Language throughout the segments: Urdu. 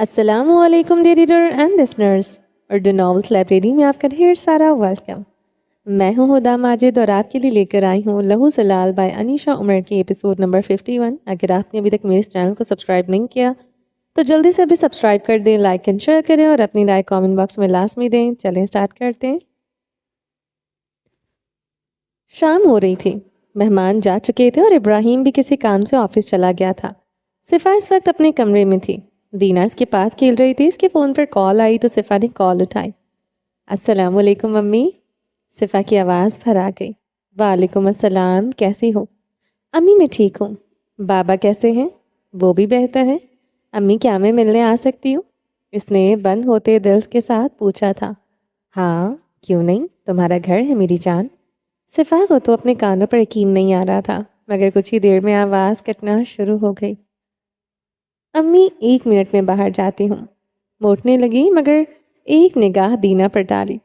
السلام علیکم dear reader and listeners, Urdu novels library میں آپ کا ڈھیر سارا ویلکم۔ میں ہوں ہدا ماجد اور آپ کے لیے لے کر آئی ہوں لہو سلال بائی انیشا عمر کی ایپیسوڈ نمبر 51۔ اگر آپ نے ابھی تک میرے اس چینل کو سبسکرائب نہیں کیا تو جلدی سے ابھی سبسکرائب کر دیں، لائک اینڈ شیئر کریں اور اپنی رائے کامنٹ باکس میں لازمی دیں۔ چلیں سٹارٹ کرتے ہیں۔ شام ہو رہی تھی، مہمان جا چکے تھے اور ابراہیم بھی کسی کام سے آفس چلا گیا تھا۔ صفا اس وقت اپنے کمرے میں تھی۔ دینا اس کے پاس کھیل رہی تھی۔ اس کے فون پر کال آئی تو صفا نے کال اٹھائی۔ السلام علیکم امی، صفا کی آواز بھر آ گئی۔ وعلیکم السلام، کیسی ہو؟ امی میں ٹھیک ہوں۔ بابا کیسے ہیں؟ وہ بھی بہتر ہے۔ امی کیا میں ملنے آ سکتی ہوں؟ اس نے بند ہوتے دل کے ساتھ پوچھا تھا۔ ہاں کیوں نہیں، تمہارا گھر ہے میری جان۔ صفا کو تو اپنے کانوں پر یقین نہیں آ رہا تھا، مگر کچھ ہی دیر میں آواز کٹنا شروع ہو گئی۔ امی 1 منٹ میں باہر جاتی ہوں، موٹنے لگی مگر ایک نگاہ دینا پر ڈالی،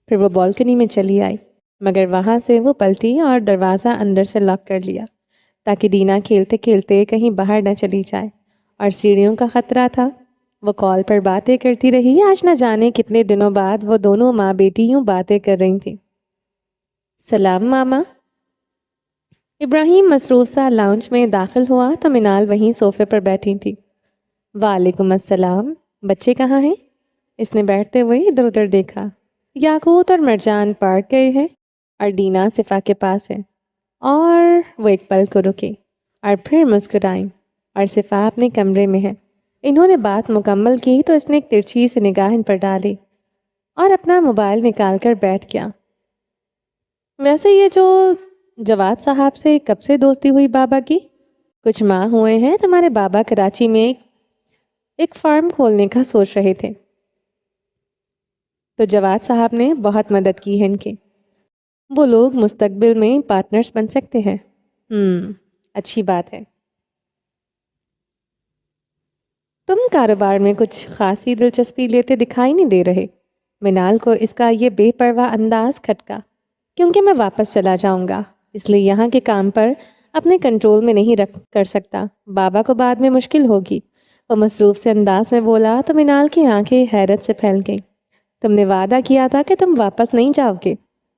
پھر وہ بالکنی میں چلی آئی، مگر وہاں سے وہ پلٹی اور دروازہ اندر سے لاک کر لیا تاکہ دینا کھیلتے کھیلتے کہیں باہر نہ چلی جائے، اور سیڑھیوں کا خطرہ تھا۔ وہ کال پر باتیں کرتی رہی، آج نہ جانے کتنے دنوں بعد وہ دونوں ماں بیٹی یوں باتیں کر رہی تھیں۔ سلام ماما۔ ابراہیم مصروف سا لاؤنج میں داخل ہوا تو منال وہیں صوفے پر بیٹھی تھی۔ وعلیکم السلام، بچے کہاں ہیں؟ اس نے بیٹھتے ہوئے ادھر ادھر دیکھا۔ یاقوت اور مرجان پارک گئے ہیں اور دینا صفا کے پاس ہے۔ اور وہ ایک پل کو رکی اور پھر مسکرائیں، اور صفا اپنے کمرے میں ہے۔ انہوں نے بات مکمل کی تو اس نے ایک ترچھی سے نگاہ ان پر ڈالی اور اپنا موبائل نکال کر بیٹھ گیا۔ ویسے یہ جو جواد صاحب سے کب سے دوستی ہوئی بابا کی؟ کچھ ماہ ہوئے ہیں، تمہارے بابا کراچی میں ایک فارم کھولنے کا سوچ رہے تھے، تو جواد صاحب نے بہت مدد کی ہے ان کی۔ وہ لوگ مستقبل میں پارٹنرز بن سکتے ہیں۔ اچھی بات ہے۔ تم کاروبار میں کچھ خاصی دلچسپی لیتے دکھائی نہیں دے رہے۔ منال کو اس کا یہ بے پرواہ انداز کھٹکا۔ کیونکہ میں واپس چلا جاؤں گا، اس لیے یہاں کے کام پر اپنے کنٹرول میں نہیں رکھ کر سکتا۔ بابا کو بعد میں مشکل ہوگی۔ وہ مصروف سے انداز میں بولا تو منال کی آنکھیں حیرت سے پھیل گئیں۔ تم نے وعدہ کیا تھا کہ تم واپس نہیں جاؤ گے۔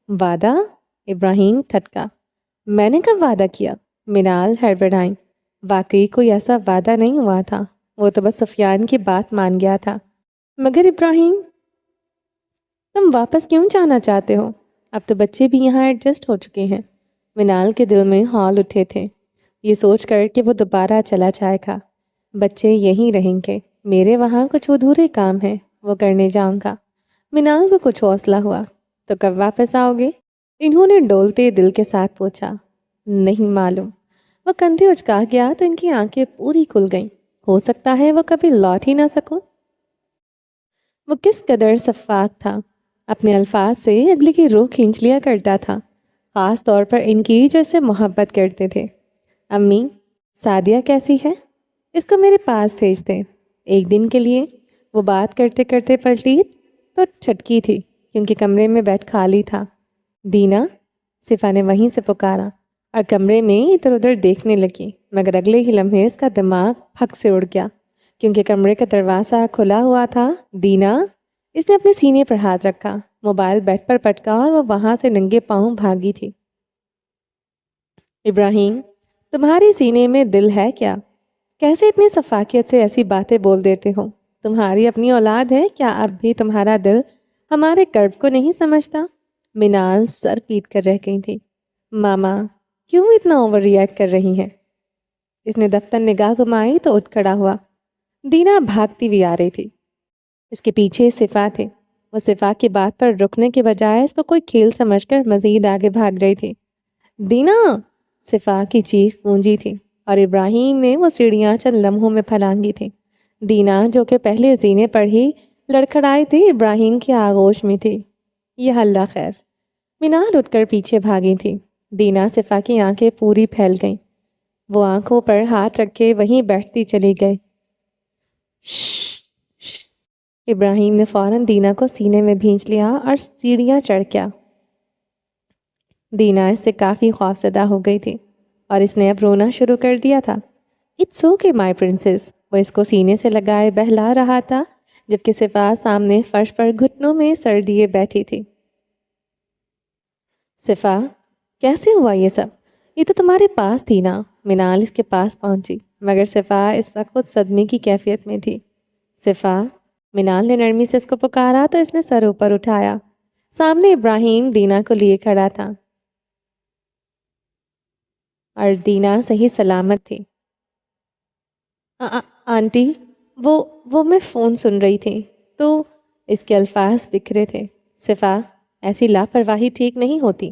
وعدہ؟ ابراہیم ٹھٹکا۔ میں نے کب وعدہ کیا؟ منال ہڑبڑائیں۔ واقعی کوئی ایسا وعدہ نہیں ہوا تھا، وہ تو بس سفیان کی بات مان گیا تھا۔ مگر ابراہیم، تم واپس کیوں جانا چاہتے ہو؟ اب تو بچے بھی یہاں ایڈجسٹ ہو چکے ہیں۔ منال کے دل میں ہال اٹھے تھے، یہ سوچ کر کہ وہ دوبارہ چلا جائے گا۔ بچے یہیں رہیں گے، میرے وہاں کچھ ادھورے کام ہیں، وہ کرنے جاؤں گا۔ منال کو کچھ حوصلہ ہوا۔ تو کب واپس آؤ گے؟ انہوں نے ڈولتے دل کے ساتھ پوچھا۔ نہیں معلوم۔ وہ کندھے اچکا گیا تو ان کی آنکھیں پوری کھل گئیں۔ ہو سکتا ہے وہ کبھی لوٹ ہی نہ سکوں۔ وہ کس قدر شفاق تھا، اپنے الفاظ سے اگلے کی روح کھینچ لیا کرتا تھا، خاص طور پر ان کی جو اسے محبت کرتے تھے۔ امی، سعدیہ کیسی ہے؟ اس کو میرے پاس بھیج دیں ایک دن کے لیے۔ وہ بات کرتے کرتے پلٹی تو چھٹکی تھی کیونکہ کمرے میں بیڈ خالی تھا۔ دینا، صفا نے وہیں سے پکارا اور کمرے میں ادھر ادھر دیکھنے لگی، مگر اگلے ہی لمحے اس کا دماغ پھک سے اڑ گیا کیونکہ کمرے کا دروازہ کھلا ہوا تھا۔ دینا، اس نے اپنے سینے پر ہاتھ رکھا، موبائل بیڈ پر پٹکا اور وہ وہاں سے ننگے پاؤں بھاگی تھی۔ ابراہیم، تمہارے سینے میں دل ہے کیا؟ کیسے اتنی شفافیت سے ایسی باتیں بول دیتے ہو؟ تمہاری اپنی اولاد ہے، کیا اب بھی تمہارا دل ہمارے کرب کو نہیں سمجھتا؟ منال سر پیٹ کر رہ گئی تھی۔ ماما، کیوں اتنا اوور ری ایکٹ کر رہی ہیں؟ اس نے دفتر نگاہ گھمائی تو اٹھ کھڑا ہوا۔ دینا بھاگتی ہوئی آ رہی تھی، اس کے پیچھے صفا تھے۔ وہ صفا کی بات پر رکنے کے بجائے اس کو کوئی کھیل سمجھ کر مزید آگے بھاگ رہی تھی۔ دینا، صفا کی چیخ گونجی تھی اور ابراہیم نے وہ سیڑھیاں چند لمحوں میں پھلانگی تھیں۔ دینا جو کہ پہلے زینے پر ہی لڑکھڑائی تھی، ابراہیم کی آغوش میں تھی۔ یہ اللہ خیر۔ منال اٹھ کر پیچھے بھاگی تھی۔ دینا صفا کی آنکھیں پوری پھیل گئیں۔ وہ آنکھوں پر ہاتھ رکھے وہیں بیٹھتی چلی گئی۔ ابراہیم نے فوراً دینا کو سینے میں بھینچ لیا اور سیڑھیاں چڑھ گیا۔ دینا اس سے کافی خوفزدہ ہو گئی تھی اور اس نے اب رونا شروع کر دیا تھا۔ اٹس اوکے مائی پرنسس، وہ اس کو سینے سے لگائے بہلا رہا تھا جبکہ صفا سامنے فرش پر گھٹنوں میں سر دیے بیٹھی تھی۔ صفا، کیسے ہوا یہ سب؟ یہ تو تمہارے پاس تھی نا؟ منال اس کے پاس پہنچی مگر صفا اس وقت خود صدمے کی کیفیت میں تھی۔ صفا، منال نے نرمی سے اس کو پکارا تو اس نے سر اوپر اٹھایا۔ سامنے ابراہیم دینا کو لیے کھڑا تھا اور دینا صحیح سلامت تھی۔ آنٹی، وہ میں فون سن رہی تھی تو اس کے الفاظ بکھرے تھے۔ صفا، ایسی لاپرواہی ٹھیک نہیں ہوتی،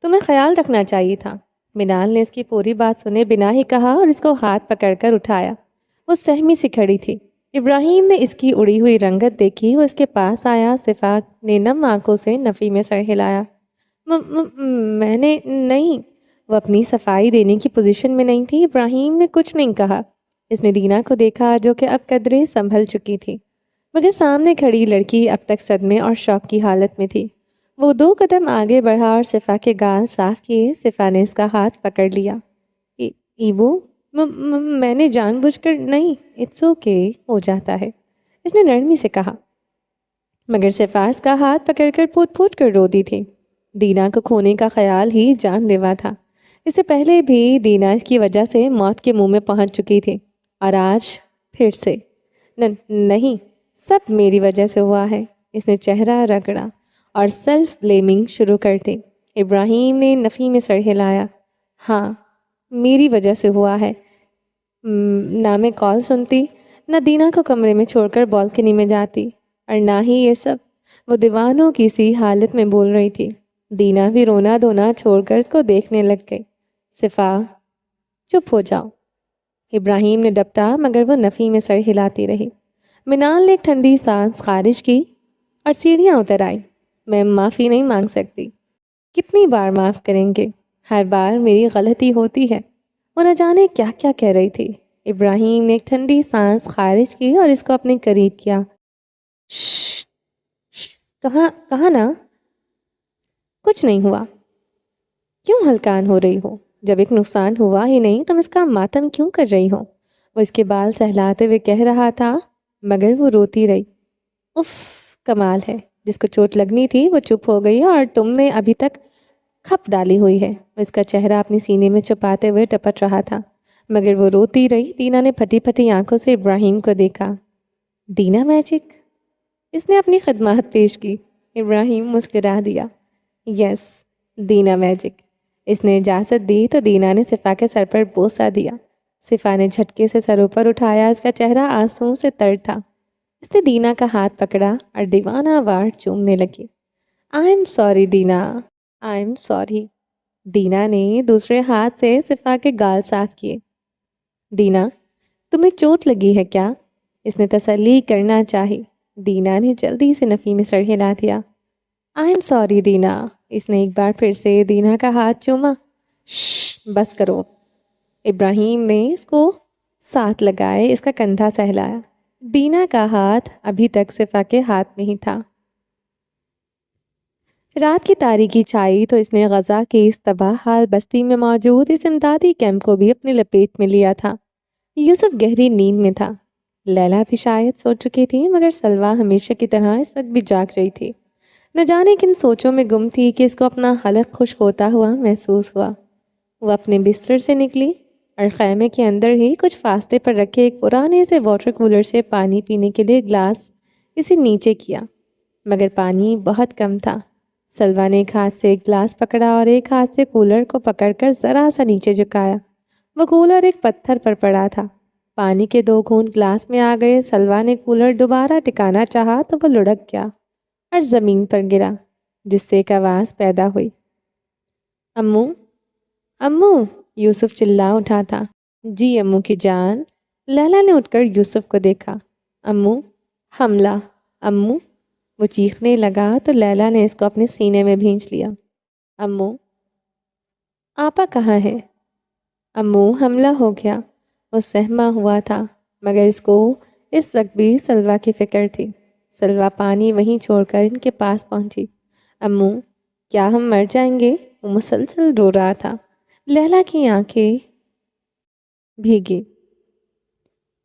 تمہیں خیال رکھنا چاہیے تھا۔ منال نے اس کی پوری بات سنے بنا ہی کہا اور اس کو ہاتھ پکڑ کر اٹھایا۔ وہ سہمی سی کھڑی تھی۔ ابراہیم نے اس کی اڑی ہوئی رنگت دیکھی، وہ اس کے پاس آیا۔ صفا نے نم آنکھوں سے نفی میں سر ہلایا۔ میں نے نہیں۔ وہ اپنی صفائی دینے کی پوزیشن میں نہیں تھی۔ ابراہیم نے کچھ نہیں کہا۔ اس نے دینا کو دیکھا جو کہ اب قدرے سنبھل چکی تھی مگر سامنے کھڑی لڑکی اب تک صدمے اور شوق کی حالت میں تھی۔ وہ 2 قدم آگے بڑھا اور صفا کے گال صاف کیے۔ صفا نے اس کا ہاتھ پکڑ لیا۔ ایبو، میں نے جان بوجھ کر نہیں، اٹس اوکے، ہو جاتا ہے، اس نے نرمی سے کہا مگر صفا اس کا ہاتھ پکڑ کر پھوٹ پھوٹ کر روتی تھی۔ دینا کو کھونے کا خیال ہی جان لیوا تھا۔ اس سے پہلے بھی دینا اس کی وجہ سے موت کے منہ میں پہنچ چکی تھی اور آج پھر سے۔ نہیں، سب میری وجہ سے ہوا ہے۔ اس نے چہرہ رگڑا اور سیلف بلیمنگ شروع کر دی۔ ابراہیم نے نفی میں سر ہلایا۔ ہاں، میری وجہ سے ہوا ہے۔ نہ میں کال سنتی، نہ دینا کو کمرے میں چھوڑ کر بالکنی میں جاتی، اور نہ ہی یہ سب۔ وہ دیوانوں کی سی حالت میں بول رہی تھی۔ دینا بھی رونا دھونا چھوڑ کر اس کو دیکھنے لگ گئی۔ صفا، چپ ہو جاؤ، ابراہیم نے ڈپٹا مگر وہ نفی میں سر ہلاتی رہی۔ منال نے ایک ٹھنڈی سانس خارج کی اور سیڑھیاں اتر آئی۔ میں معافی نہیں مانگ سکتی، کتنی بار معاف کریں گے، ہر بار میری غلطی ہوتی ہے۔ وہ نہ جانے کیا کیا کہہ رہی تھی۔ ابراہیم نے ایک ٹھنڈی سانس خارج کی اور اس کو اپنے قریب کیا۔ شش، کہاں نا؟ کچھ نہیں ہوا۔ کیوں ہلکان ہو رہی ہو؟ جب ایک نقصان ہوا ہی نہیں تم اس کا ماتم کیوں کر رہی ہو؟ وہ اس کے بال سہلاتے ہوئے کہہ رہا تھا مگر وہ روتی رہی۔ اف، کمال ہے، جس کو چوٹ لگنی تھی وہ چپ ہو گئی اور تم نے ابھی تک کھپ ڈالی ہوئی ہے۔ اس کا چہرہ اپنی سینے میں چھپاتے ہوئے ٹپٹ رہا تھا مگر وہ روتی رہی۔ دینا نے پھٹی پھٹی آنکھوں سے ابراہیم کو دیکھا۔ دینا میجک؟ اس نے اپنی خدمات پیش کی۔ ابراہیم مسکرا دیا۔ یس، دینا میجک۔ اس نے اجازت دی تو دینا نے صفا کے سر پر بوسہ دیا۔ صفا نے جھٹکے سے سر اوپر اٹھایا، اس کا چہرہ آنسوؤں سے تر تھا۔ اس نے دینا کا ہاتھ پکڑا اور دیوانہ وار چومنے لگی۔ آئی ایم سوری دینا، آئی ایم سوری۔ دینا نے دوسرے ہاتھ سے صفا کے گال صاف کیے۔ دینا، تمہیں چوٹ لگی ہے کیا؟ اس نے تسلی کرنا چاہی۔ دینا نے جلدی سے نفی میں سر ہلا دیا۔ آئی ایم سوری دینا۔ اس نے ایک بار پھر سے دینا کا ہاتھ چوما۔ شش، بس کرو۔ ابراہیم نے اس کو ساتھ لگائے اس کا کندھا سہلایا۔ دینا کا ہاتھ ابھی تک صفا کے ہاتھ میں ہی تھا۔ رات کی تاریکی چھائی تو اس نے غزہ کی اس تباہ حال بستی میں موجود اس امدادی کیمپ کو بھی اپنے لپیٹ میں لیا تھا۔ یوسف گہری نیند میں تھا۔ لیلا بھی شاید سو چکی تھی مگر سلویٰ ہمیشہ کی طرح اس وقت بھی جاگ رہی تھی۔ نہ جانے کن سوچوں میں گم تھی کہ اس کو اپنا حلق خشک ہوتا ہوا محسوس ہوا۔ وہ اپنے بستر سے نکلی اور خیمے کے اندر ہی کچھ فاصلے پر رکھے ایک پرانے سے واٹر کولر سے پانی پینے کے لیے گلاس اسے نیچے کیا مگر پانی بہت کم تھا۔ سلویٰ نے ایک ہاتھ سے ایک گلاس پکڑا اور ایک ہاتھ سے کولر کو پکڑ کر ذرا سا نیچے جھکایا۔ وہ کولر ایک پتھر پر پڑا تھا۔ پانی کے 2 گھونٹ گلاس میں آ گئے۔ سلویٰ نے کولر دوبارہ ٹکانا چاہا تو وہ لڑک گیا اور زمین پر گرا جس سے ایک آواز پیدا ہوئی۔ امو، امو، یوسف چلا اٹھا تھا۔ جی امو کی جان۔ لیلا نے اٹھ کر یوسف کو دیکھا۔ امو، حملہ، امو۔ وہ چیخنے لگا تو لیلا نے اس کو اپنے سینے میں بھینچ لیا۔ امو، آپا کہاں ہے؟ امو، حملہ ہو گیا۔ وہ سہما ہوا تھا مگر اس کو اس وقت بھی سلویٰ کی فکر تھی۔ سلویٰ پانی وہیں چھوڑ کر ان کے پاس پہنچی۔ امو، کیا ہم مر جائیں گے؟ وہ مسلسل رو رہا تھا۔ لیلا کی آنکھیں بھیگی۔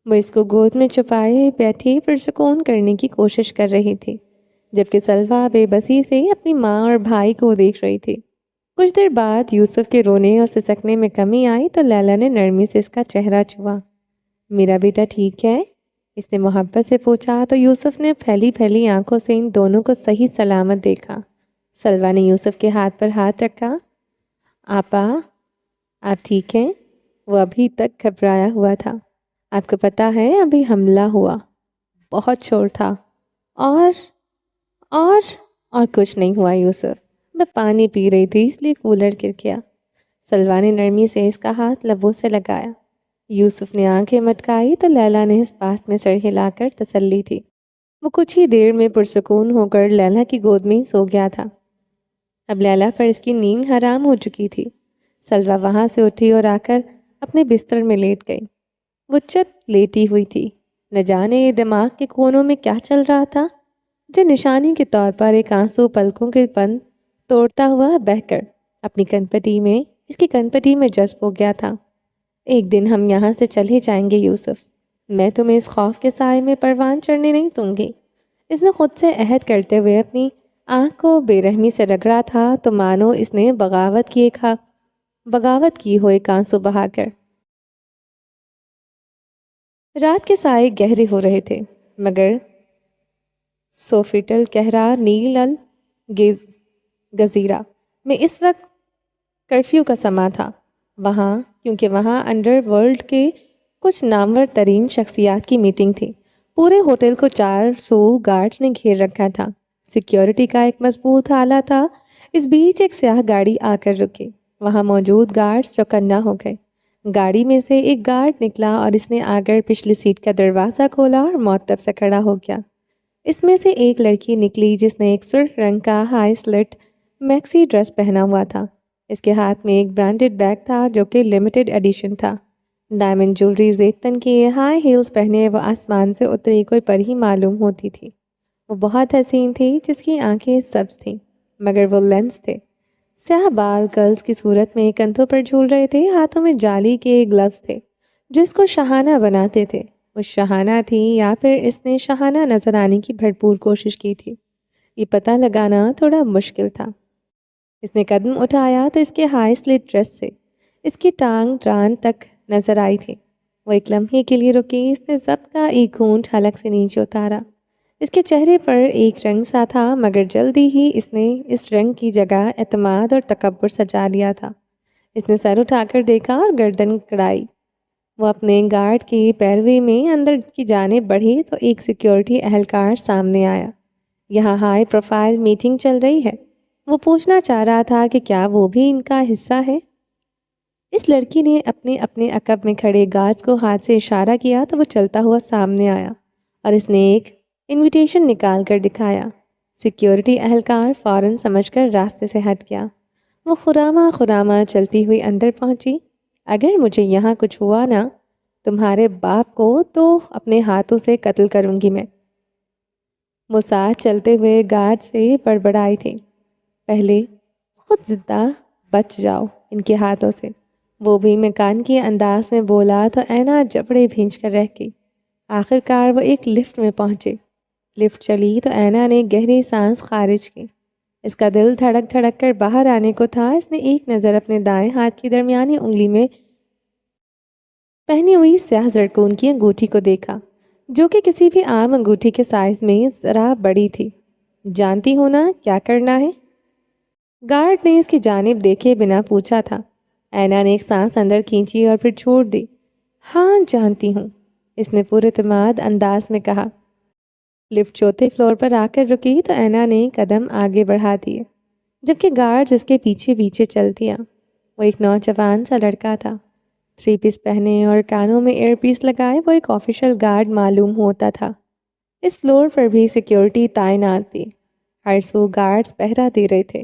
وہ اس کو گود میں چھپائے بیٹھی پرسکون کرنے کی کوشش کر رہی تھی، جبکہ سلویٰ بے بسی سے اپنی ماں اور بھائی کو دیکھ رہی تھی۔ کچھ دیر بعد یوسف کے رونے اور سسکنے میں کمی آئی تو لیلا نے نرمی سے اس کا چہرہ چھوا۔ میرا بیٹا ٹھیک ہے؟ اس نے محبت سے پوچھا تو یوسف نے پھیلی پھیلی آنکھوں سے ان دونوں کو صحیح سلامت دیکھا۔ سلویٰ نے یوسف کے ہاتھ پر ہاتھ رکھا۔ آپا، آپ ٹھیک ہیں؟ وہ ابھی تک گھبرایا ہوا تھا۔ آپ کو پتہ ہے ابھی حملہ ہوا، بہت شور تھا۔ اور اور اور کچھ نہیں ہوا یوسف، میں پانی پی رہی تھی اس لیے کولر گر گیا۔ سلویٰ نے نرمی سے اس کا ہاتھ لبوں سے لگایا۔ یوسف نے آنکھیں مٹکائی تو لیلا نے اس بات میں سر ہلا کر تسلی تھی۔ وہ کچھ ہی دیر میں پرسکون ہو کر لیلا کی گود میں سو گیا تھا۔ اب لیلا پر اس کی نیند حرام ہو چکی تھی۔ سلویٰ وہاں سے اٹھی اور آ کر اپنے بستر میں لیٹ گئی۔ وہ چت لیٹی ہوئی تھی، نہ جانے دماغ کے کونوں میں کیا چل رہا تھا، جو نشانی کے طور پر ایک آنسو پلکوں کے بند توڑتا ہوا بہہ کر اپنی کنپٹی میں اس کی کنپٹی میں جذب ہو گیا تھا۔ ایک دن ہم یہاں سے چلے جائیں گے یوسف، میں تمہیں اس خوف کے سائے میں پروان چڑھنے نہیں دوں گی۔ اس نے خود سے عہد کرتے ہوئے اپنی آنکھ کو بے رحمی سے رگڑا تھا تو مانو اس نے بغاوت کی ہو ایک آنسو بہا کر۔ رات کے سائے گہرے ہو رہے تھے، مگر سوفیٹل کہرا نیل الگزیرہ میں اس وقت کرفیو کا سماں تھا۔ کیونکہ وہاں انڈر ورلڈ کے کچھ نامور ترین شخصیات کی میٹنگ تھی۔ پورے ہوٹل کو 400 گارڈز نے گھیر رکھا تھا۔ سیکیورٹی کا ایک مضبوط آلہ تھا۔ اس بیچ ایک سیاہ گاڑی آ کر رکی۔ وہاں موجود گارڈز چوکنا ہو گئے۔ گاڑی میں سے ایک گارڈ نکلا اور اس نے آ کر پچھلی سیٹ کا دروازہ کھولا اور معطب سے کھڑا ہو گیا۔ اس میں سے ایک لڑکی نکلی جس نے ایک سرخ رنگ کا ہائی سلٹ میکسی ڈریس پہنا ہوا تھا۔ اس کے ہاتھ میں ایک برانڈڈ بیگ تھا جو کہ لیمیٹڈ ایڈیشن تھا۔ ڈائمنڈ جولری زیتن کی ہائی ہیلز پہنے وہ آسمان سے اتری کوئی پری معلوم ہوتی تھی۔ وہ بہت حسین تھی، جس کی آنکھیں سبز تھیں مگر وہ لینس تھے۔ سیاہ بال گرلز کی صورت میں کندھوں پر جھول رہے تھے، ہاتھوں میں جالی کے گلوز تھے جو اس کو شاہانہ بناتے تھے۔ وہ شاہانہ تھی یا پھر اس نے شاہانہ نظر آنے کی بھرپور کوشش کی تھی، یہ پتہ لگانا تھوڑا مشکل تھا۔ اس نے قدم اٹھایا تو اس کے ہائی سلٹ ڈریس سے اس کی ٹانگ ران تک نظر آئی تھی۔ وہ ایک لمحے کے لیے رکی۔ اس نے ضبط کا ایک گھونٹ حلق سے نیچے اتارا۔ اس کے چہرے پر ایک رنگ سا تھا مگر جلدی ہی اس نے اس رنگ کی جگہ اعتماد اور تکبر سجا لیا تھا۔ اس نے سر اٹھا کر دیکھا اور گردن کڑائی۔ وہ اپنے گارڈ کی پیروی میں اندر کی جانب بڑھی تو ایک سیکیورٹی اہلکار سامنے آیا۔ یہاں ہائی پروفائل میٹنگ چل رہی ہے۔ وہ پوچھنا چاہ رہا تھا کہ کیا وہ بھی ان کا حصہ ہے۔ اس لڑکی نے اپنے عقب میں کھڑے گارڈز کو ہاتھ سے اشارہ کیا تو وہ چلتا ہوا سامنے آیا اور اس نے ایک انویٹیشن نکال کر دکھایا۔ سیکیورٹی اہلکار فوراً سمجھ کر راستے سے ہٹ گیا۔ وہ خرامہ چلتی ہوئی اندر پہنچی۔ اگر مجھے یہاں کچھ ہوا نا تمہارے باپ کو تو اپنے ہاتھوں سے قتل کروں گی میں۔ وہ ساتھ چلتے ہوئے گارڈ سے بڑبڑائی تھی، پہلے خود زندہ بچ جاؤ ان کے ہاتھوں سے۔ وہ بھی مکان کے انداز میں بولا تو اینا جبڑے بھینچ کر رہ گئی۔ آخرکار وہ ایک لفٹ میں پہنچے۔ لفٹ چلی تو اینا نے گہری سانس خارج کی۔ اس کا دل دھڑک دھڑک کر باہر آنے کو تھا۔ اس نے ایک نظر اپنے دائیں ہاتھ کی درمیانی انگلی میں پہنی ہوئی سیاہ زرکون کی انگوٹھی کو دیکھا، جو کہ کسی بھی عام انگوٹھی کے سائز میں ذرا بڑی تھی۔ جانتی ہو نا کیا کرنا ہے؟ گارڈ نے اس کی جانب دیکھے بنا پوچھا تھا۔ اینا نے ایک سانس اندر کھینچی اور پھر چھوڑ دی۔ ہاں جانتی ہوں، اس نے پورے اعتماد انداز میں کہا۔ لفٹ چوتھے فلور پر آ کر رکی تو اینا نے قدم آگے بڑھا دیے، جبکہ گارڈز اس کے پیچھے پیچھے چل دیا۔ وہ ایک نوجوان سا لڑکا تھا، 3 پیس پہنے اور کانوں میں ایئر پیس لگائے۔ وہ ایک آفیشل گارڈ معلوم ہوتا تھا۔ اس فلور پر بھی سیکیورٹی تعینات تھی، ہر سو گارڈز پہرا دے رہے تھے۔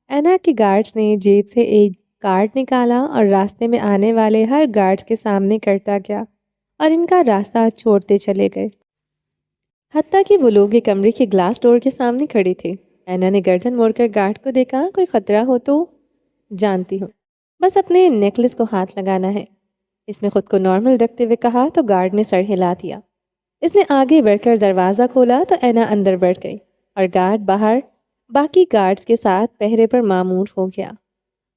اینا کے گارڈز نے جیب سے ایک کارڈ نکالا اور راستے میں آنے والے ہر گارڈز کے سامنے کرتا گیا اور ان کا راستہ چھوڑتے چلے گئے، حتیٰ کہ وہ لوگ ایک کمرے کے گلاس ڈور کے سامنے کھڑے تھے۔ اینا نے گردن موڑ کر گارڈ کو دیکھا۔ کوئی خطرہ ہو تو؟ جانتی ہوں، بس اپنے نیکلس کو ہاتھ لگانا ہے۔ اس نے خود کو نارمل رکھتے ہوئے کہا تو گارڈ نے سر ہلا دیا۔ اس نے آگے بڑھ کر دروازہ کھولا تو اینا اندر بیٹھ گئی اور گارڈ باہر باقی گارڈز کے ساتھ پہرے پر معمور ہو گیا۔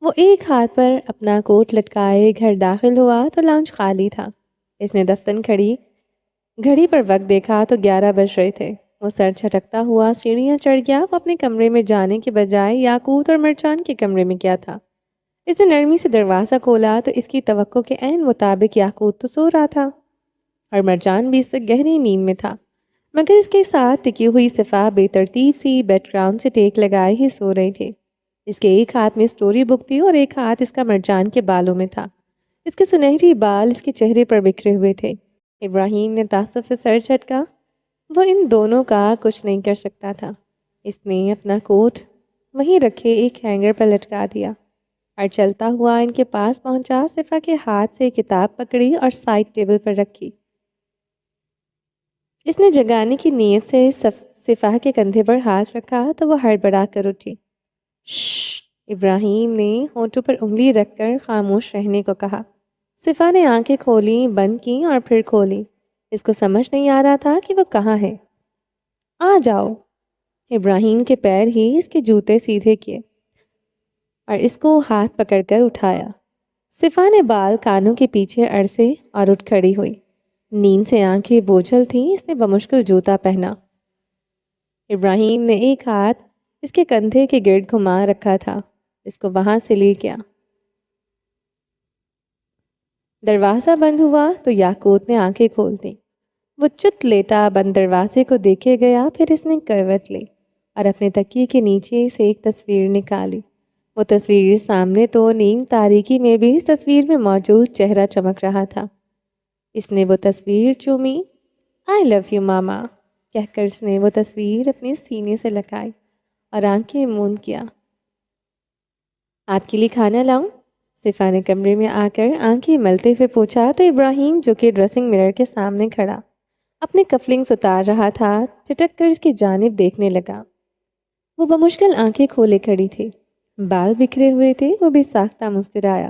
وہ ایک ہاتھ پر اپنا کوٹ لٹکائے گھر داخل ہوا تو لاؤنج خالی تھا۔ اس نے دفتن گھڑی پر وقت دیکھا تو 11 بج رہے تھے۔ وہ سر جھٹکتا ہوا سیڑھیاں چڑھ گیا۔ وہ اپنے کمرے میں جانے کے بجائے یاقوت اور مرجان کے کمرے میں گیا تھا۔ اس نے نرمی سے دروازہ کھولا تو اس کی توقع کے عین مطابق یاقوت تو سو رہا تھا اور مرجان بھی اس وقت گہری نیند میں تھا، مگر اس کے ساتھ ٹکی ہوئی صفا بے ترتیب سی بیک گراؤنڈ سے ٹیک لگائے ہی سو رہی تھی۔ اس کے ایک ہاتھ میں سٹوری بک تھی اور ایک ہاتھ اس کا مرجان کے بالوں میں تھا۔ اس کے سنہری بال اس کے چہرے پر بکھرے ہوئے تھے۔ ابراہیم نے تعصب سے سر جھٹکا۔ وہ ان دونوں کا کچھ نہیں کر سکتا تھا۔ اس نے اپنا کوٹ وہیں رکھے ایک ہینگر پر لٹکا دیا اور چلتا ہوا ان کے پاس پہنچا، صفا کے ہاتھ سے کتاب پکڑی اور سائڈ ٹیبل پر رکھی۔ اس نے جگانے کی نیت سے صفا کے کندھے پر ہاتھ رکھا تو وہ ہڑبڑا کر اٹھی۔ شش! ابراہیم نے ہونٹوں پر انگلی رکھ کر خاموش رہنے کو کہا۔ صفا نے آنکھیں کھولیں، بند کیں اور پھر کھولیں۔ اس کو سمجھ نہیں آ رہا تھا کہ وہ کہاں ہے۔ آ جاؤ۔ ابراہیم کے پیر ہی اس کے جوتے سیدھے کیے اور اس کو ہاتھ پکڑ کر اٹھایا۔ صفا نے بال کانوں کے پیچھے اڑسے اور اٹھ کھڑی ہوئی۔ نیند سے آنکھیں بوجھل تھیں۔ اس نے بمشکل جوتا پہنا۔ ابراہیم نے ایک ہاتھ اس کے کندھے کے گرد گھما رکھا تھا، اس کو وہاں سے لے گیا۔ دروازہ بند ہوا تو یاقوت نے آنکھیں کھول دیں۔ وہ چت لیٹا بند دروازے کو دیکھے گیا، پھر اس نے کروٹ لی اور اپنے تکیے کے نیچے سے ایک تصویر نکالی۔ وہ تصویر سامنے تو نیم تاریکی میں بھی اس تصویر میں موجود چہرہ چمک رہا تھا۔ اس نے وہ تصویر چومی۔ آئی لو یو ماما کہہ کر اس نے وہ تصویر اپنے سینے سے لگائی اور آنکھیں موند کیا۔ آپ کے لیے کھانا لاؤں؟ صفا نے کمرے میں آ کر آنکھیں ملتے ہوئے پوچھا تو ابراہیم جو کہ ڈریسنگ مرر کے سامنے کھڑا اپنے کفلنگز اتار رہا تھا، ٹھٹک کر اس کی جانب دیکھنے لگا۔ وہ بمشکل آنکھیں کھولے کھڑی تھی، بال بکھرے ہوئے تھے۔ وہ بھی ساختہ مسکرایا۔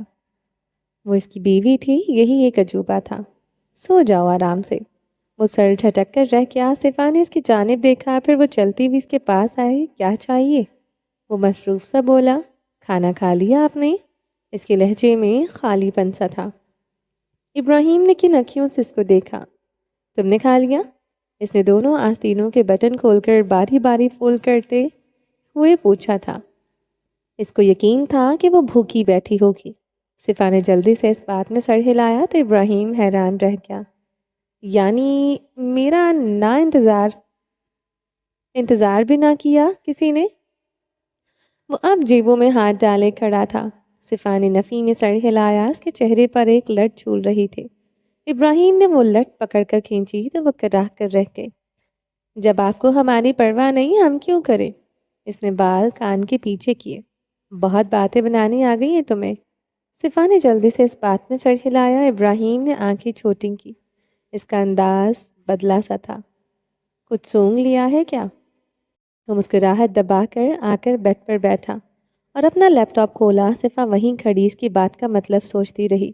وہ اس کی بیوی تھی، یہی ایک عجوبہ تھا۔ سو جاؤ آرام سے۔ وہ سر جھٹک کر رہ گیا۔ صفا نے اس کی جانب دیکھا، پھر وہ چلتی ہوئی اس کے پاس آئی۔ کیا چاہیے؟ وہ مصروف سا بولا۔ کھانا کھا لیا آپ نے؟ اس کے لہجے میں خالی پن سا تھا۔ ابراہیم نے کن اکھیوں سے اس کو دیکھا۔ تم نے کھا لیا؟ اس نے دونوں آستینوں کے بٹن کھول کر باری باری فولڈ کرتے ہوئے پوچھا تھا۔ اس کو یقین تھا کہ وہ بھوکی بیٹھی ہوگی۔ صفا نے جلدی سے اس بات میں سر ہلایا تو ابراہیم حیران رہ گیا۔ یعنی میرا انتظار بھی نہ کیا کسی نے؟ وہ اب جیبوں میں ہاتھ ڈالے کھڑا تھا۔ صفا نے نفی میں سر ہلایا۔ اس کے چہرے پر ایک لٹ جھول رہی تھی۔ ابراہیم نے وہ لٹ پکڑ کر کھینچی تو وہ کراہ کر رہ گئے۔ جب آپ کو ہماری پرواہ نہیں، ہم کیوں کریں؟ اس نے بال کان کے پیچھے کیے۔ بہت باتیں بنانی آ گئی ہیں تمہیں۔ صفا نے جلدی سے اس بات میں سر ہلایا۔ ابراہیم نے آنکھیں چھوٹی کی۔ اس کا انداز بدلا سا تھا۔ کچھ سونگ لیا ہے کیا؟ وہ مسکراہٹ دبا کر آ کر بیڈ پر بیٹھا اور اپنا لیپ ٹاپ کھولا۔ صفا وہیں کھڑی اس کی بات کا مطلب سوچتی رہی۔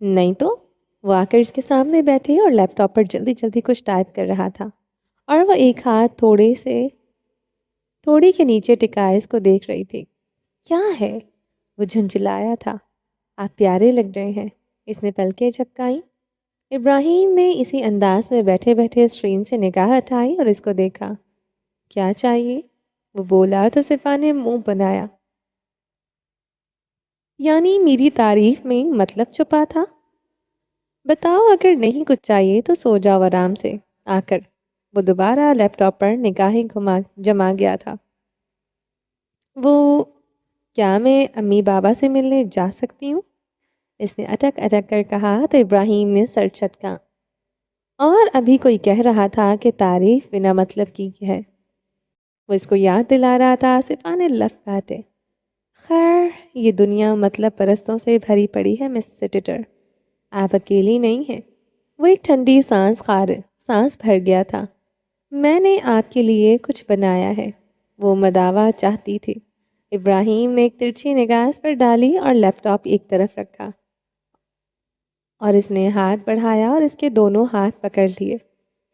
نہیں تو؟ وہ آ کر اس کے سامنے بیٹھی اور لیپ ٹاپ پر جلدی جلدی کچھ ٹائپ کر رہا تھا اور وہ ایک ہاتھ تھوڑی کے نیچے ٹکائے اس کو دیکھ رہی تھی۔ کیا ہے؟ وہ جھنجھلایا تھا۔ آپ پیارے لگ رہے ہیں۔ اس نے پلکیں جھپکائیں۔ ابراہیم نے اسی انداز میں بیٹھے بیٹھے اسکرین سے نگاہ ہٹائی اور اس کو دیکھا۔ کیا چاہیے؟ وہ بولا تو صفا نے منہ بنایا۔ یعنی میری تعریف میں مطلب چھپا تھا؟ بتاؤ، اگر نہیں کچھ چاہیے تو سو جاؤ آرام سے آ کر۔ وہ دوبارہ لیپ ٹاپ پر نگاہیں جما گیا تھا۔ وہ کیا میں امی بابا سے ملنے جا سکتی ہوں؟ اس نے اٹک اٹک کر کہا تو ابراہیم نے سر چٹکا۔ اور ابھی کوئی کہہ رہا تھا کہ تعریف بنا مطلب کی ہے۔ وہ اس کو یاد دلا رہا تھا۔ صفا نے لفظ کاٹے۔ خیر، یہ دنیا مطلب پرستوں سے بھری پڑی ہے مس سٹیٹر۔ آپ اکیلی نہیں ہیں۔ وہ ایک ٹھنڈی سانس بھر گیا تھا۔ میں نے آپ کے لیے کچھ بنایا ہے۔ وہ مداوا چاہتی تھی۔ ابراہیم نے ایک ترچھی نگاہ اس پر ڈالی اور لیپ ٹاپ ایک طرف رکھا۔ اور اس نے ہاتھ بڑھایا اور اس کے دونوں ہاتھ پکڑ لیے۔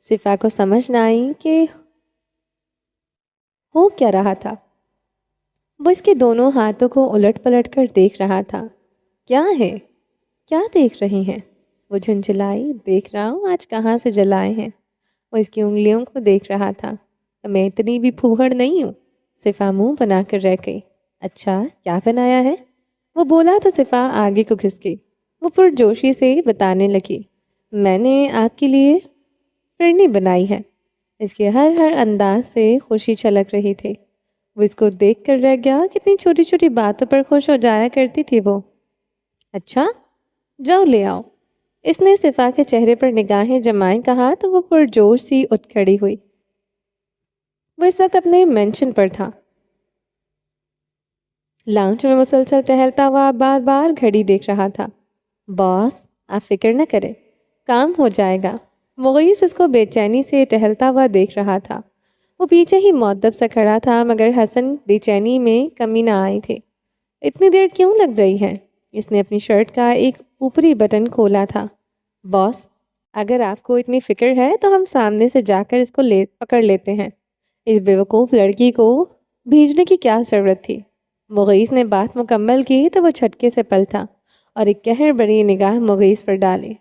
صفا کو سمجھ نہ آئی کہ ہو کیا رہا تھا۔ وہ اس کے دونوں ہاتھوں کو الٹ پلٹ کر دیکھ رہا تھا۔ کیا ہے؟ کیا دیکھ رہی ہیں؟ وہ جھنجھلائی۔ دیکھ رہا ہوں آج کہاں سے جلائے ہیں۔ وہ اس کی انگلیوں کو دیکھ رہا تھا۔ میں اتنی بھی پھوہڑ نہیں ہوں۔ صفا منہ بنا کر رہ گئی۔ اچھا کیا بنایا ہے؟ وہ بولا تو صفا آگے کو گھس گئی۔ وہ پرجوشی سے بتانے لگی، میں نے آپ کے لیے فرنی بنائی ہے۔ اس کے ہر انداز سے خوشی چھلک رہی تھی۔ وہ اس کو دیکھ کر رہ گیا، کتنی چھوٹی چھوٹی باتوں پر خوش ہو جایا کرتی تھی وہ۔ اچھا جاؤ لے آؤ۔ اس نے صفا کے چہرے پر نگاہیں جمائے کہا تو وہ پرجوش سی اٹھ کھڑی ہوئی۔ وہ اس وقت اپنے مینشن پر تھا۔ لاؤنج میں مسلسل ٹہلتا ہوا بار بار گھڑی دیکھ رہا تھا۔ باس آپ فکر نہ کریں، کام ہو جائے گا۔ مغیث اس کو بے چینی سے ٹہلتا ہوا دیکھ رہا تھا۔ وہ پیچھے ہی مؤدب سا کھڑا تھا، مگر حسن بے چینی میں کمی نہ آئی تھی۔ اتنی دیر کیوں لگ رہی ہے؟ اس نے اپنی شرٹ کا ایک اوپری بٹن کھولا تھا۔ باس اگر آپ کو اتنی فکر ہے تو ہم سامنے سے جا کر اس کو پکڑ لیتے ہیں۔ اس بیوقوف لڑکی کو بھیجنے کی کیا ضرورت تھی؟ مغیث نے بات مکمل کی تو وہ جھٹکے سے پلٹا اور ایک قہر بری نگاہ مغیث پر ڈالی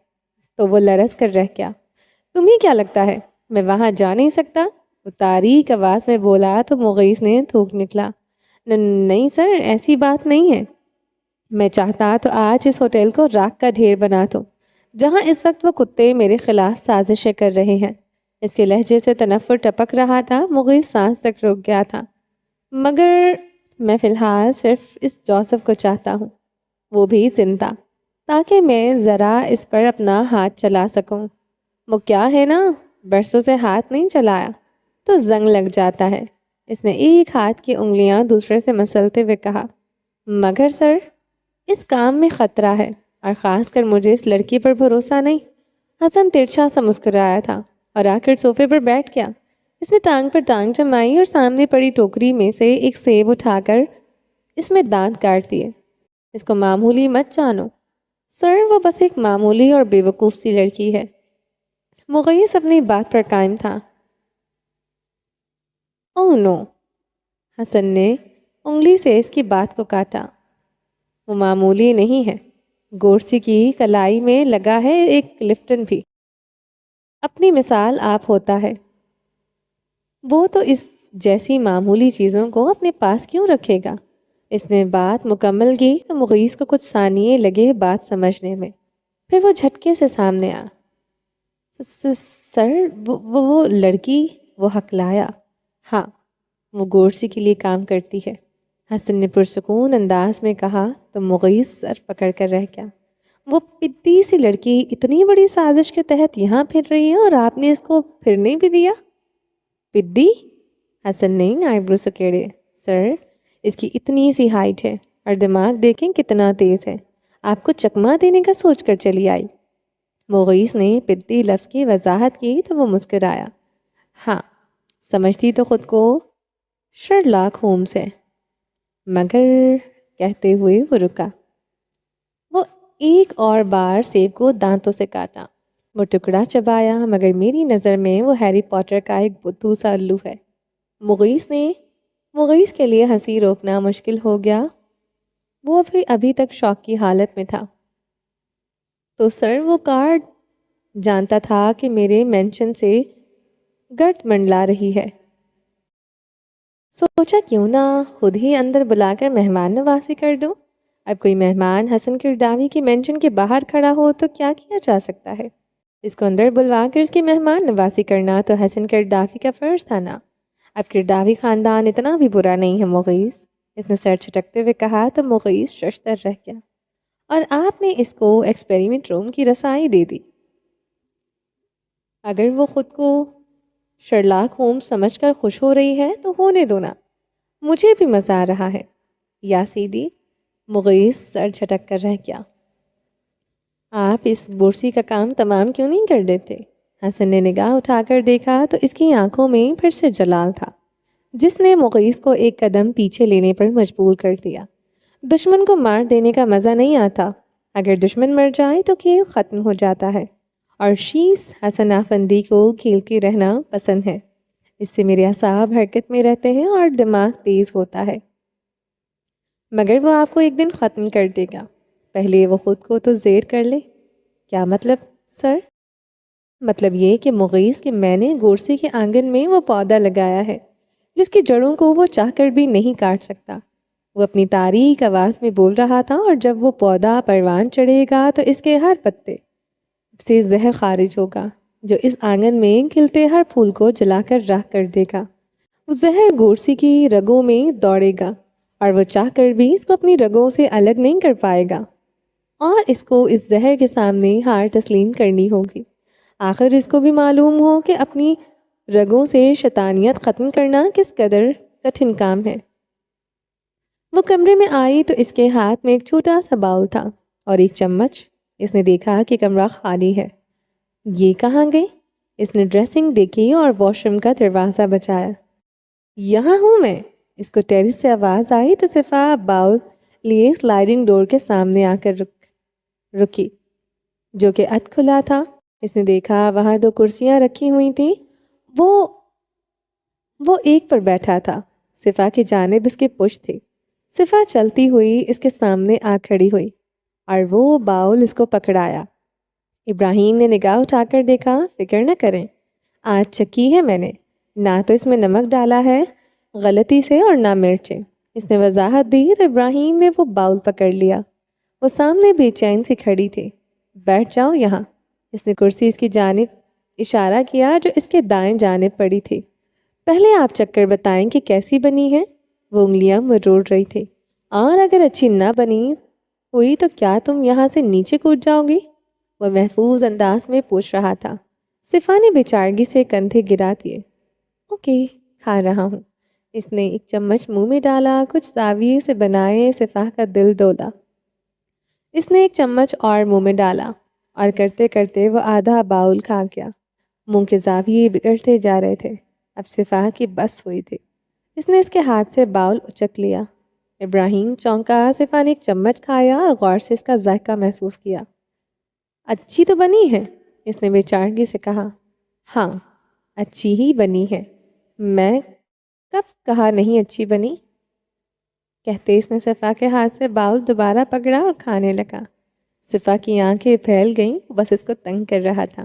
تو وہ لرز کر رہ گیا۔ تمہیں کیا لگتا ہے میں وہاں جا نہیں سکتا؟ وہ تاریک آواز میں بولا تو مغیث نے تھوک نکلا، نہیں سر ایسی بات نہیں ہے۔ میں چاہتا تو آج اس ہوٹل کو راکھ کا ڈھیر بنا دوں، جہاں اس وقت وہ کتے میرے خلاف سازشیں کر رہے ہیں۔ اس کے لہجے سے تنفر ٹپک رہا تھا۔ مغیث سانس تک رک گیا تھا۔ مگر میں فی الحال صرف اس جوزف کو چاہتا ہوں، وہ بھی زندہ، تاکہ میں ذرا اس پر اپنا ہاتھ چلا سکوں۔ وہ کیا ہے نا، برسوں سے ہاتھ نہیں چلایا تو زنگ لگ جاتا ہے۔ اس نے ایک ہاتھ کی انگلیاں دوسرے سے مسلتے ہوئے کہا، مگر سر اس کام میں خطرہ ہے، اور خاص کر مجھے اس لڑکی پر بھروسہ نہیں۔ حسن ترچھا سا مسکرایا تھا اور آ کر صوفے پر بیٹھ گیا۔ اس نے ٹانگ پر ٹانگ جمائی اور سامنے پڑی ٹوکری میں سے ایک سیب اٹھا کر اس میں دانت کاٹ دیے۔ اس کو معمولی مت جانو سر، وہ بس ایک معمولی اور بے وقوف سی لڑکی ہے۔ مغیث اپنی بات پر قائم تھا۔ اوہ نو، حسن نے انگلی سے اس کی بات کو کاٹا، وہ معمولی نہیں ہے۔ گورسی کی کلائی میں لگا ہے ایک لفٹن بھی، اپنی مثال آپ ہوتا ہے۔ وہ تو اس جیسی معمولی چیزوں کو اپنے پاس کیوں رکھے گا؟ اس نے بات مکمل کی تو مغیث کو کچھ ثانیے لگے بات سمجھنے میں، پھر وہ جھٹکے سے سامنے آ، سر وہ لڑکی، وہ ہکلایا۔ ہاں وہ گورسی کے لیے کام کرتی ہے، حسن نے پرسکون انداز میں کہا تو مغیث سر پکڑ کر رہ گیا۔ وہ پدی سی لڑکی اتنی بڑی سازش کے تحت یہاں پھر رہی ہے اور آپ نے اس کو پھرنے بھی دیا؟ پدی؟ حسن نے آئی برو سکیڑے۔ سر اس کی اتنی سی ہائٹ ہے اور دماغ دیکھیں کتنا تیز ہے، آپ کو چکما دینے کا سوچ کر چلی آئی۔ مغیث نے پدی لفظ کی وضاحت کی تو وہ مسکرایا۔ ہاں سمجھتی تو خود کو شرلاک ہومز ہے، مگر کہتے ہوئے وہ رکا۔ وہ ایک اور بار سیب کو دانتوں سے کاٹا، وہ ٹکڑا چبایا، مگر میری نظر میں وہ ہیری پوٹر کا ایک بدھو سا الو ہے۔ مغیث کے لیے ہنسی روکنا مشکل ہو گیا، وہ ابھی تک شوق کی حالت میں تھا۔ تو سر وہ کارڈ جانتا تھا کہ میرے مینشن سے گرد منڈلا رہی ہے، سوچا کیوں نہ خود ہی اندر بلا کر مہمان نوازی کر دوں۔ اب کوئی مہمان حسن کرداوی کی مینشن کے باہر کھڑا ہو تو کیا کیا جا سکتا ہے؟ اس کو اندر بلوا کر اس کی مہمان نوازی کرنا تو حسن کرداوی کا فرض تھا نا۔ اب کرداوی خاندان اتنا بھی برا نہیں ہے مغیث، اس نے سر چھٹکتے ہوئے کہا تو مغیث ششدر رہ گیا، اور آپ نے اس کو ایکسپیریمنٹ روم کی رسائی دے دی۔ اگر وہ خود کو شرلاک ہومز سمجھ کر خوش ہو رہی ہے تو ہونے دو نا، مجھے بھی مزہ آ رہا ہے۔ یا سیدھی؟ مغیث سر جھٹک کر رہ گیا۔ آپ اس بورسی کا کام تمام کیوں نہیں کر دیتے؟ حسن نے نگاہ اٹھا کر دیکھا تو اس کی آنکھوں میں پھر سے جلال تھا، جس نے مغیث کو ایک قدم پیچھے لینے پر مجبور کر دیا۔ دشمن کو مار دینے کا مزہ نہیں آتا، اگر دشمن مر جائے تو کھیل ختم ہو جاتا ہے، اور شیس حسن آفندی کو کھیلتی رہنا پسند ہے۔ اس سے میرے اعصاب حرکت میں رہتے ہیں اور دماغ تیز ہوتا ہے۔ مگر وہ آپ کو ایک دن ختم کر دے گا، پہلے وہ خود کو تو زیر کر لے۔ کیا مطلب سر؟ مطلب یہ کہ مغیث کہ میں نے گورسی کے آنگن میں وہ پودا لگایا ہے جس کی جڑوں کو وہ چاہ کر بھی نہیں کاٹ سکتا۔ وہ اپنی تاریک آواز میں بول رہا تھا، اور جب وہ پودا پروان چڑھے گا تو اس کے ہر پتے سے زہر خارج ہوگا جو اس آنگن میں کھلتے ہر پھول کو جلا کر راکھ کر دے گا۔ وہ زہر گورسی کی رگوں میں دوڑے گا، اور وہ چاہ کر بھی اس کو اپنی رگوں سے الگ نہیں کر پائے گا، اور اس کو اس زہر کے سامنے ہار تسلیم کرنی ہوگی۔ آخر اس کو بھی معلوم ہو کہ اپنی رگوں سے شیطانیت ختم کرنا کس قدر کٹھن کام ہے۔ وہ کمرے میں آئی تو اس کے ہاتھ میں ایک چھوٹا سا باؤل تھا اور ایک چمچ۔ اس نے دیکھا کہ کمرہ خالی ہے۔ یہ کہاں گئی؟ اس نے ڈریسنگ دیکھی اور واش روم کا دروازہ بجایا۔ یہاں ہوں میں۔ اس کو ٹیرس سے آواز آئی تو صفا باؤل لیے سلائڈنگ ڈور کے سامنے آ کر رکی جو کہ اد کھلا تھا۔ اس نے دیکھا وہاں 2 کرسیاں رکھی ہوئی تھیں۔ وہ ایک پر بیٹھا تھا، صفا کی جانب اس کے پشت تھی۔ صفا چلتی ہوئی اس کے سامنے آ کھڑی ہوئی اور وہ باؤل اس کو پکڑایا۔ ابراہیم نے نگاہ اٹھا کر دیکھا۔ فکر نہ کریں، آج چکی ہے میں نے، نہ تو اس میں نمک ڈالا ہے غلطی سے اور نہ مرچیں۔ اس نے وضاحت دی تو ابراہیم نے وہ باؤل پکڑ لیا۔ وہ سامنے بے چین سی کھڑی تھی۔ بیٹھ جاؤ یہاں۔ اس نے کرسی اس کی جانب اشارہ کیا جو اس کے دائیں جانب پڑی تھی۔ پہلے آپ چکر بتائیں کہ کیسی بنی ہے؟ وہ انگلیاں مروڑ رہی تھی۔ اور اگر اچھی نہ بنی ہوئی تو کیا تم یہاں سے نیچے کود جاؤ گی؟ وہ محفوظ انداز میں پوچھ رہا تھا۔ صفا نے بیچارگی سے کندھے گرا دیے۔ اوکے، کھا رہا ہوں۔ اس نے ایک چمچ منہ میں ڈالا، کچھ زاویے سے بنائے صفا کا دل دولا۔ اس نے ایک چمچ اور منہ میں ڈالا اور کرتے کرتے وہ آدھا باؤل کھا گیا۔ منہ کے زاویے بگڑتے جا رہے تھے۔ اب صفا کی بس ہوئی تھی۔ اس نے اس کے ہاتھ سے باؤل اچک لیا۔ ابراہیم چونکا۔ صفا نے ایک چمچ کھایا اور غور سے اس کا ذائقہ محسوس کیا۔ اچھی تو بنی ہے؟ اس نے بے-چارگی سے کہا۔ ہاں، اچھی ہی بنی ہے۔ میں کب کہا نہیں اچھی بنی؟ کہتے اس نے صفا کے ہاتھ سے باؤل دوبارہ پکڑا اور کھانے لگا۔ صفا کی آنکھیں پھیل گئیں، وہ بس اس کو تنگ کر رہا تھا۔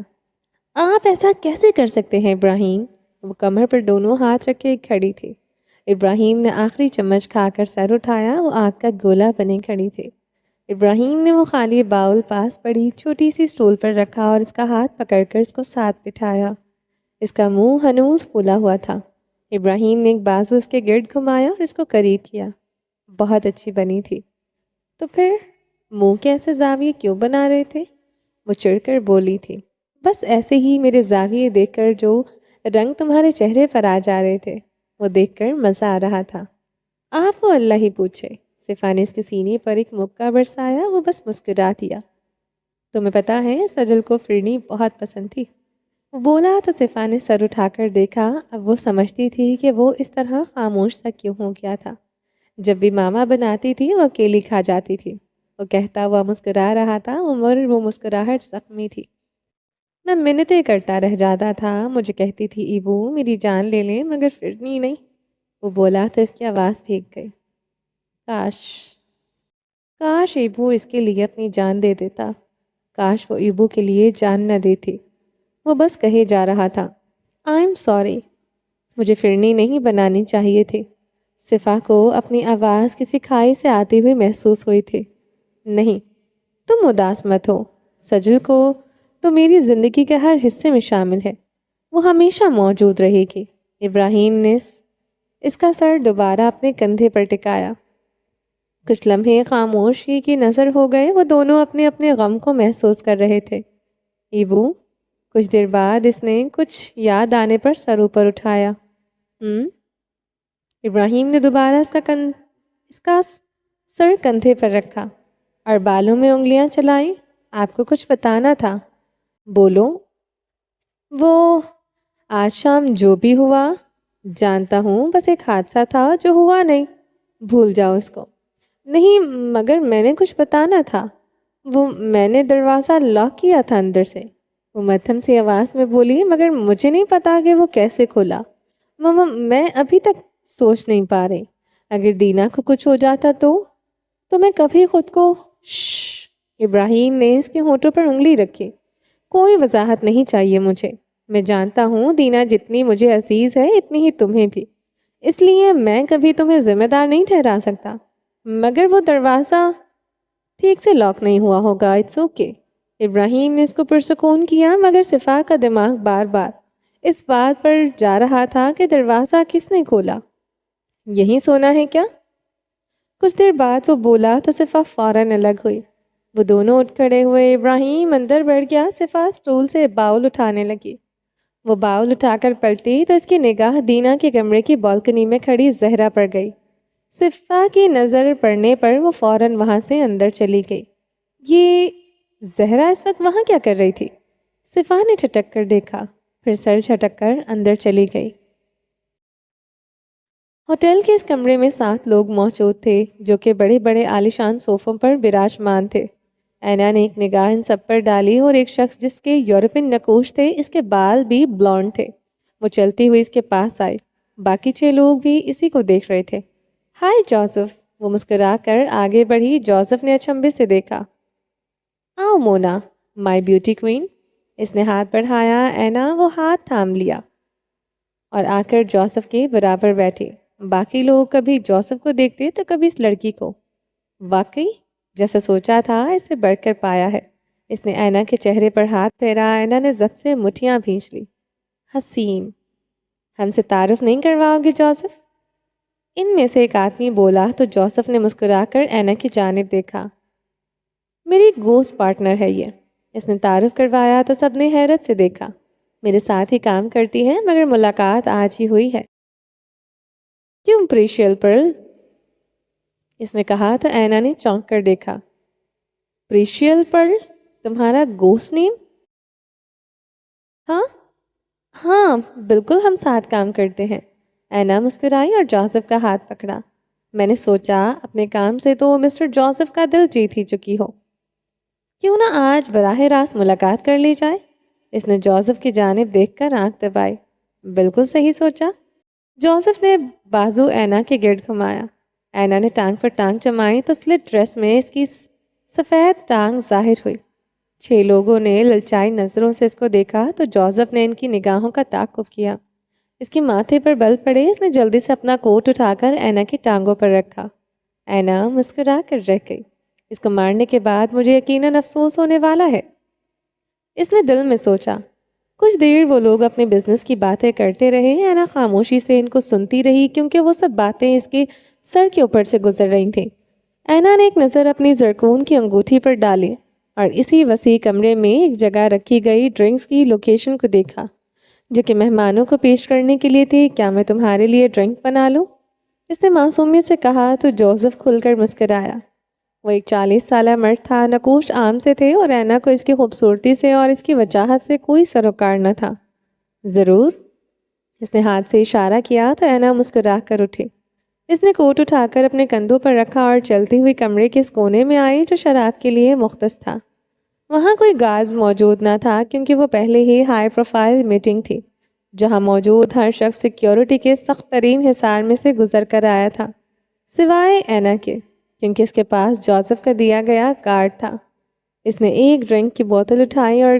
آپ ایسا کیسے کر سکتے ہیں ابراہیم؟ وہ کمر پر دونوں ہاتھ رکھے کھڑی تھی۔ ابراہیم نے آخری چمچ کھا کر سر اٹھایا۔ وہ آگ کا گولا بنے کھڑی تھی۔ ابراہیم نے وہ خالی باؤل پاس پڑی چھوٹی سی سٹول پر رکھا اور اس کا ہاتھ پکڑ کر اس کو ساتھ بٹھایا۔ اس کا منہ ہنوز پھولا ہوا تھا۔ ابراہیم نے ایک بازو اس کے گرد گھمایا اور اس کو قریب کیا۔ بہت اچھی بنی تھی۔ تو پھر منہ کے ایسے زاویے کیوں بنا رہے تھے؟ وہ چڑھ کر بولی تھی۔ بس ایسے ہی میرے زاویے دیکھ کر جو رنگ تمہارے چہرے پر آ جا رہے تھے وہ دیکھ کر مزہ آ رہا تھا۔ آپ کو اللہ ہی پوچھے۔ صفا نے اس کے سینے پر ایک مکہ برسایا۔ وہ بس مسکرا دیا۔ تمہیں پتا ہے سجل کو فرنی بہت پسند تھی۔ وہ بولا تو صفا نے سر اٹھا کر دیکھا۔ اب وہ سمجھتی تھی کہ وہ اس طرح خاموش سا کیوں ہو گیا تھا۔ جب بھی ماما بناتی تھی وہ اکیلی کھا جاتی تھی۔ وہ کہتا ہوا مسکرا رہا تھا، مگر وہ مسکراہٹ زخمی تھی۔ میں منتیں کرتا رہ جاتا تھا۔ مجھے کہتی تھی ایبو میری جان لے لیں، مگر فرنی نہیں۔ وہ بولا تو اس کی آواز بھیگ گئی۔ کاش ایبو اس کے لیے اپنی جان دے دیتا۔ کاش وہ ایبو کے لیے جان نہ دیتی۔ وہ بس کہے جا رہا تھا آئی ایم سوری، مجھے فرنی نہیں بنانی چاہیے تھی۔ صفا کو اپنی آواز کسی کھائی سے آتی ہوئی محسوس ہوئی تھی۔ نہیں، تم اداس مت ہو۔ سجل کو تو میری زندگی کے ہر حصے میں شامل ہے۔ وہ ہمیشہ موجود رہے گی۔ ابراہیم نے اس کا سر دوبارہ اپنے کندھے پر ٹکایا۔ کچھ لمحے خاموشی کی نظر ہو گئے۔ وہ دونوں اپنے اپنے غم کو محسوس کر رہے تھے۔ ایبو، کچھ دیر بعد اس نے کچھ یاد آنے پر سر اوپر اٹھایا۔ ابراہیم نے دوبارہ اس کا سر کندھے پر رکھا اور بالوں میں انگلیاں چلائیں۔ آپ کو کچھ بتانا تھا۔ بولو۔ وہ آج شام جو بھی ہوا، جانتا ہوں بس ایک حادثہ تھا جو ہوا نہیں، بھول جاؤ اس کو۔ نہیں، مگر میں نے کچھ بتانا تھا۔ وہ میں نے دروازہ لاک کیا تھا اندر سے، وہ مدھم سی آواز میں بولی، مگر مجھے نہیں پتا کہ وہ کیسے کھولا۔ ماما میں ابھی تک سوچ نہیں پا رہی، اگر دینا کو کچھ ہو جاتا تو میں کبھی خود کو شش۔ ابراہیم نے اس کے ہونٹوں پر انگلی رکھی۔ کوئی وضاحت نہیں چاہیے مجھے، میں جانتا ہوں دینا جتنی مجھے عزیز ہے اتنی ہی تمہیں بھی، اس لیے میں کبھی تمہیں ذمہ دار نہیں ٹھہرا سکتا، مگر وہ دروازہ ٹھیک سے لاک نہیں ہوا ہوگا، اٹس اوکے۔ ابراہیم نے اس کو پرسکون کیا، مگر صفا کا دماغ بار بار اس بات پر جا رہا تھا کہ دروازہ کس نے کھولا۔ یہیں سونا ہے کیا؟ کچھ دیر بعد وہ بولا تو صفا فوراً الگ ہوئی۔ وہ دونوں اٹھ کھڑے ہوئے، ابراہیم اندر بڑھ گیا، صفا اسٹول سے باؤل اٹھانے لگی۔ وہ باؤل اٹھا کر پلٹی تو اس کی نگاہ دینا کے کمرے کی بالکنی میں کھڑی زہرا پر گئی۔ صفا کی نظر پڑنے پر وہ فوراً وہاں سے اندر چلی گئی۔ یہ زہرا اس وقت وہاں کیا کر رہی تھی؟ صفا نے ٹھٹک کر دیکھا، پھر سر جھٹک کر اندر چلی گئی۔ ہوٹل کے اس کمرے میں 7 لوگ موجود تھے جو کہ بڑے بڑے عالیشان صوفوں پر براجمان تھے۔ اینا نے ایک نگاہ ان سب پر ڈالی اور ایک شخص جس کے یورپین نقوش تھے، اس کے بال بھی بلونڈ تھے، وہ چلتی ہوئی اس کے پاس آئی۔ باقی 6 لوگ بھی اسی کو دیکھ رہے تھے۔ ہائے جوزف، وہ مسکرا کر آگے بڑھی۔ جوزف نے اچنبھے سے دیکھا۔ آؤ مونا، مائی بیوٹی کوئین۔ اس نے ہاتھ بڑھایا، اینا وہ ہاتھ تھام لیا اور آ کر جوزف کے برابر بیٹھی۔ باقی لوگ کبھی جوزف کو دیکھتے تو کبھی اس لڑکی کو۔ واقعی جیسا سوچا تھا اس سے بڑھ کر پایا ہے۔ اس نے اینا کے چہرے پر ہاتھ پھیرا۔ اینا نے ضبط سے مٹھیاں بھینچ لی۔ حسین، ہم سے تعارف نہیں کرواؤ گے جوزف؟ ان میں سے ایک آدمی بولا تو جوزف نے مسکرا کر اینا کی جانب دیکھا۔ میری گوسٹ پارٹنر ہے یہ۔ اس نے تعارف کروایا تو سب نے حیرت سے دیکھا۔ میرے ساتھ ہی کام کرتی ہے، مگر ملاقات آج ہی ہوئی ہے۔ کیوں پریشیل پرل؟ اس نے کہا تو اینا نے چونک کر دیکھا۔ پریشیل پرل تمہارا گوسٹ نیم؟ ہاں ہاں بالکل، ہم ساتھ کام کرتے ہیں۔ اینا مسکرائی اور جوزف کا ہاتھ پکڑا۔ میں نے سوچا اپنے کام سے تو مسٹر جوزف کا دل جیت ہی چکی ہو، کیوں نہ آج براہ راست ملاقات کر لی جائے؟ اس نے جوزف کی جانب دیکھ کر آنکھ دبائی۔ بالکل صحیح سوچا۔ جوزف نے بازو اینا کے گرد گھمایا۔ اینا نے ٹانگ پر ٹانگ جمائی تو سلٹ ڈریس میں اس کی سفید ٹانگ ظاہر ہوئی۔ 6 لوگوں نے للچائی نظروں سے اس کو دیکھا تو جوزف نے ان کی نگاہوں کا تعاقب کیا۔ اس کے ماتھے پر بل پڑے، اس نے جلدی سے اپنا کوٹ اٹھا کر اینا کی ٹانگوں پر رکھا۔ اینا مسکرا کر رہ گئی۔ اس کو مارنے کے بعد مجھے یقیناً افسوس ہونے والا ہے، اس نے دل میں سوچا۔ کچھ دیر وہ لوگ اپنے بزنس کی باتیں کرتے رہے۔ اینا خاموشی سے ان کو سنتی رہی کیونکہ وہ سب باتیں اس کے سر کے اوپر سے گزر رہی تھیں۔ اینا نے ایک نظر اپنی زرکون کی انگوٹھی پر ڈالی اور اسی وسیع کمرے میں ایک جگہ رکھی گئی ڈرنکس کی لوکیشن کو دیکھا جو کہ مہمانوں کو پیش کرنے کے لیے تھی۔ کیا میں تمہارے لیے ڈرنک بنا لوں؟ اس نے معصومیت سے کہا تو جوزف کھل کر مسکرایا۔ وہ ایک 40 سالہ مرد تھا، نقوش عام سے تھے اور اینا کو اس کی خوبصورتی سے اور اس کی وجاہت سے کوئی سروکار نہ تھا۔ ضرور، اس نے ہاتھ سے اشارہ کیا تو اینا مسکرا کر اٹھی۔ اس نے کوٹ اٹھا کر اپنے کندھوں پر رکھا اور چلتی ہوئی کمرے کے اس کونے میں آئی جو شراب کے لیے مختص تھا۔ وہاں کوئی گارڈز موجود نہ تھا کیونکہ وہ پہلے ہی ہائی پروفائل میٹنگ تھی جہاں موجود ہر شخص سیکیورٹی کے سخت ترین حصار میں سے گزر کر آیا تھا، سوائے اینا کے، کیونکہ اس کے پاس جوزف کا دیا گیا کارڈ تھا۔ اس نے ایک ڈرنک کی بوتل اٹھائی اور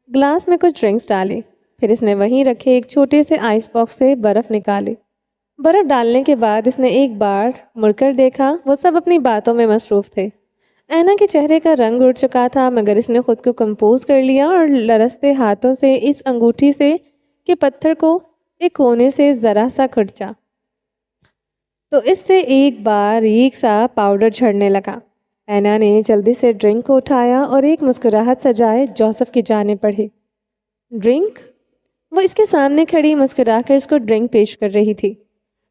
گلاس میں کچھ ڈرنکس ڈالے، پھر اس نے وہیں رکھے ایک چھوٹے سے آئس باکس سے برف نکالی۔ برف ڈالنے کے بعد اس نے ایک بار مڑ کر دیکھا، وہ سب اپنی باتوں میں مصروف تھے۔ اینا کے چہرے کا رنگ اڑ چکا تھا مگر اس نے خود کو کمپوز کر لیا اور لرزتے ہاتھوں سے اس انگوٹھی سے کہ پتھر کو ایک کونے سے ذرا سا کھرچا تو اس سے ایک بار ایک سا پاؤڈر جھڑنے لگا۔ اینا نے جلدی سے ڈرنک کو اٹھایا اور ایک مسکراہٹ سجائے جوزف کی جانب بڑھی۔ ڈرنک؟ وہ اس کے سامنے کھڑی مسکرا کر اس کو ڈرنک پیش کر رہی تھی۔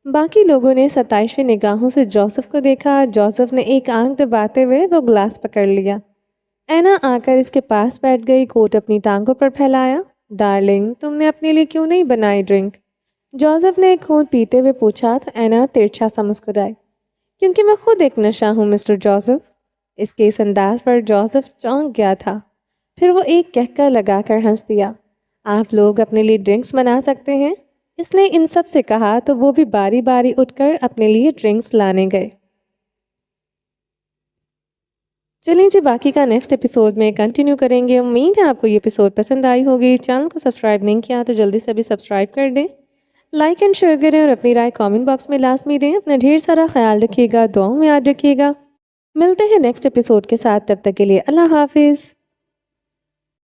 باقی لوگوں نے ستائشی نگاہوں سے جوزف کو دیکھا۔ جوزف نے ایک آنکھ دباتے ہوئے وہ گلاس پکڑ لیا۔ اینا آ کر اس کے پاس بیٹھ گئی، کوٹ اپنی ٹانگوں پر پھیلایا۔ ڈارلنگ، تم نے اپنے لیے کیوں نہیں بنائی ڈرنک؟ جوزف نے ایک گھونٹ پیتے ہوئے پوچھا تو اینا ترچھا سا مسکرائی۔ کیونکہ میں خود ایک نشہ ہوں مسٹر جوزف۔ اس کے اس انداز پر جوزف چونک گیا تھا۔ پھر وہ ایک کہکہ لگا کر ہنس دیا۔ آپ لوگ اپنے لیے ڈرنکس بنا سکتے ہیں؟ اس نے ان سب سے کہا تو وہ بھی باری باری اٹھ کر اپنے لیے ڈرنکس لانے گئے۔ چلیں جی، باقی کا نیکسٹ ایپیسوڈ میں کنٹینیو کریں گے۔ امید ہے آپ کو یہ ایپیسوڈ پسند آئی ہوگی۔ چینل کو سبسکرائب نہیں کیا تو جلدی سے بھی سبسکرائب کر دیں، لائک اینڈ شیئر کریں اور اپنی رائے کامنٹ باکس میں لازمی دیں۔ اپنا ڈھیر سارا خیال رکھیے گا، دعاؤں میں یاد رکھیے گا۔ ملتے ہیں نیکسٹ ایپیسوڈ کے ساتھ، تب تک کے لیے اللہ حافظ۔